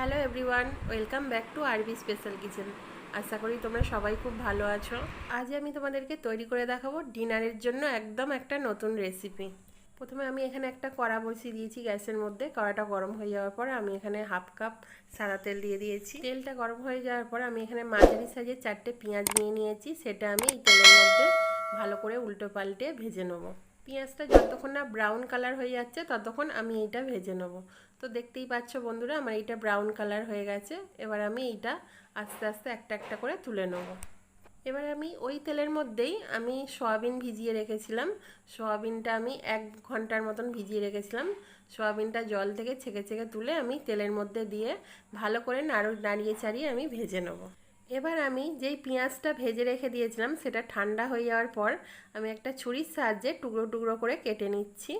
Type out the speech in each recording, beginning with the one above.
Hello everyone, welcome back to আরবি special kitchen. আশা করি তোমরা সবাই খুব ভালো আছো। আজ আমি তোমাদেরকে তৈরি করে দেখাবো ডিনারের জন্য একদম একটা নতুন রেসিপি। প্রথমে আমি এখানে একটা কড়া বসিয়ে দিয়েছি গ্যাসের মধ্যে। কড়াটা গরম হয়ে যাওয়ার পর আমি এখানে হাফ কাপ সাদা তেল দিয়ে দিয়েছি। তেলটা গরম হয়ে যাওয়ার পর আমি এখানে মাঝারি সাইজের 4টে পেঁয়াজ নিয়ে নিয়েছি। সেটা আমি এই তেলের মধ্যে ভালো করে উল্টো পাল্টে ভেজে নেবো। পেঁয়াজটা যতক্ষণ না ব্রাউন কালার হয়ে যাচ্ছে ততক্ষণ আমি এইটা ভেজে নেব। তো দেখতেই পাচ্ছ বন্ধুরা, আমার এইটা ব্রাউন কালার হয়ে গেছে। এবার আমি এইটা আস্তে আস্তে একটা একটা করে তুলে নেব। এবার আমি ওই তেলের মধ্যেই আমি সয়াবিন ভিজিয়ে রেখেছিলাম। সয়াবিনটা আমি 1 ঘন্টার মতন ভিজিয়ে রেখেছিলাম। সয়াবিনটা জল থেকে ছেঁকে ছেঁকে তুলে আমি তেলের মধ্যে দিয়ে ভালো করে নাড়িয়ে চাড়িয়ে আমি ভেজে নেব। এবার আমি যেই পেঁয়াজটা ভেজে রেখে দিয়েছিলাম সেটা ঠান্ডা হয়ে যাওয়ার পর আমি একটা ছুরির সাহায্যে টুকরো টুকরো করে কেটে নিচ্ছি।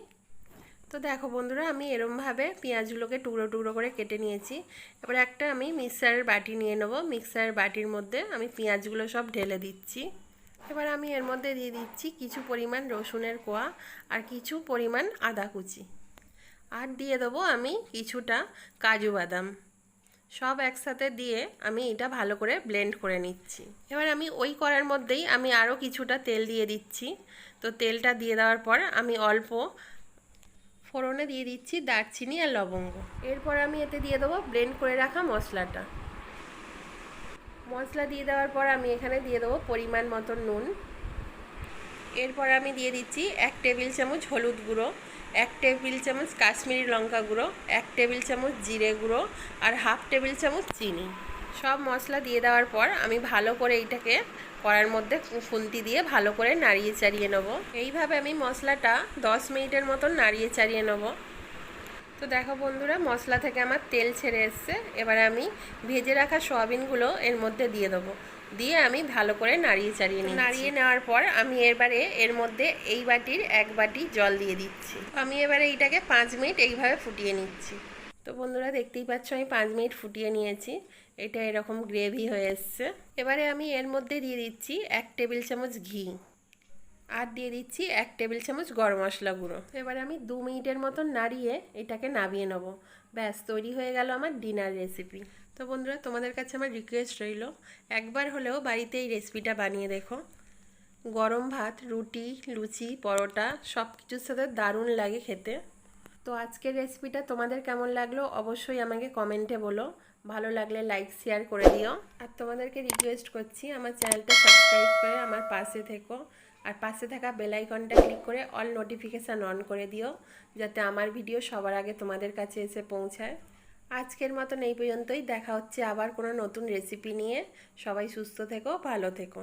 তো দেখো বন্ধুরা, আমি এরমভাবে পেঁয়াজগুলোকে টুকরো টুকরো করে কেটে নিয়েছি। এবার একটা আমি মিক্সারের বাটি নিয়ে নেব। মিক্সারের বাটির মধ্যে আমি পেঁয়াজগুলো সব ঢেলে দিচ্ছি। এবার আমি এর মধ্যে দিয়ে দিচ্ছি কিছু পরিমাণ রসুনের কোয়া আর কিছু পরিমাণ আদা কুচি, আর দিয়ে দেবো আমি কিছুটা কাজু বাদাম। সব একসাথে দিয়ে আমি এটা ভালো করে ব্লেন্ড করে নিচ্ছি। এবার আমি ওই কড়ার মধ্যেই আমি আরও কিছুটা তেল দিয়ে দিচ্ছি। তো তেলটা দিয়ে দেওয়ার পর আমি অল্প ফোড়নে দিয়ে দিচ্ছি দারচিনি আর লবঙ্গ। এরপর আমি এতে দিয়ে দেবো ব্লেন্ড করে রাখা মশলাটা। মশলা দিয়ে দেওয়ার পর আমি এখানে দিয়ে দেবো পরিমাণ মতো নুন। এরপর আমি দিয়ে দিচ্ছি 1 টেবিল চামচ হলুদ গুঁড়ো, 1 টেবিল চামচ কাশ্মীরি লঙ্কা গুঁড়ো, 1 টেবিল চামচ জিরে গুঁড়ো আর হাফ টেবিল চামচ চিনি। সব মশলা দিয়ে দেওয়ার পর আমি ভালো করে এইটাকে কড়ার মধ্যে খুন্তি দিয়ে ভালো করে নাড়িয়ে চাড়িয়ে নেব। এইভাবে আমি মশলাটা 10 মিনিটের মতন নাড়িয়ে চাড়িয়ে নেব। তো দেখো বন্ধুরা, মশলা থেকে আমার তেল ছেড়ে এসছে। এবার আমি ভেজে রাখা সয়াবিনগুলো এর মধ্যে দিয়ে দেবো। দিয়ে আমি ভালো করে নাড়িয়ে চাড়িয়ে নিই। নাড়িয়ে নেওয়ার পর আমি এবারে এর মধ্যে এই বাটির 1 বাটি জল দিয়ে দিচ্ছি। আমি এবারে এইটাকে 5 মিনিট এইভাবে ফুটিয়ে নিচ্ছি। তো বন্ধুরা দেখতেই পাচ্ছ আমি 5 মিনিট ফুটিয়ে নিয়েছি। এটা এরকম গ্রেভি হয়ে এসছে। এবারে আমি এর মধ্যে দিয়ে দিচ্ছি 1 টেবিল চামচ ঘি, আর দিয়ে দিচ্ছি 1 টেবিল চামচ গরম মশলা গুঁড়ো। এবার আমি 2 মিনিটের মতন নাড়িয়ে এটাকে নামিয়ে নেব। ব্যাস তৈরি হয়ে গেল আমার ডিনার রেসিপি। তো বন্ধুরা, তোমাদের কাছে আমার রিকোয়েস্ট রইল, একবার হলেও বাড়িতে এই রেসিপিটা বানিয়ে দেখো। গরম ভাত, রুটি, লুচি, পরোটা সব কিছুর সাথে দারুণ লাগে খেতে। তো আজকের রেসিপিটা তোমাদের কেমন লাগলো অবশ্যই আমাকে কমেন্টে বলো। ভালো লাগলে লাইক শেয়ার করে দিও। আর তোমাদেরকে রিকোয়েস্ট করছি আমার চ্যানেলটা সাবস্ক্রাইব করে আমার পাশে থেকো, আর পাশে থাকা বেল আইকনটা ক্লিক করে অল নোটিফিকেশান অন করে দিও, যাতে আমার ভিডিও সবার আগে তোমাদের কাছে এসে পৌঁছায়। আজকের মতন এই পর্যন্তই। দেখা হচ্ছে আবার কোনো নতুন রেসিপি নিয়ে। সবাই সুস্থ থেকো, ভালো থেকো।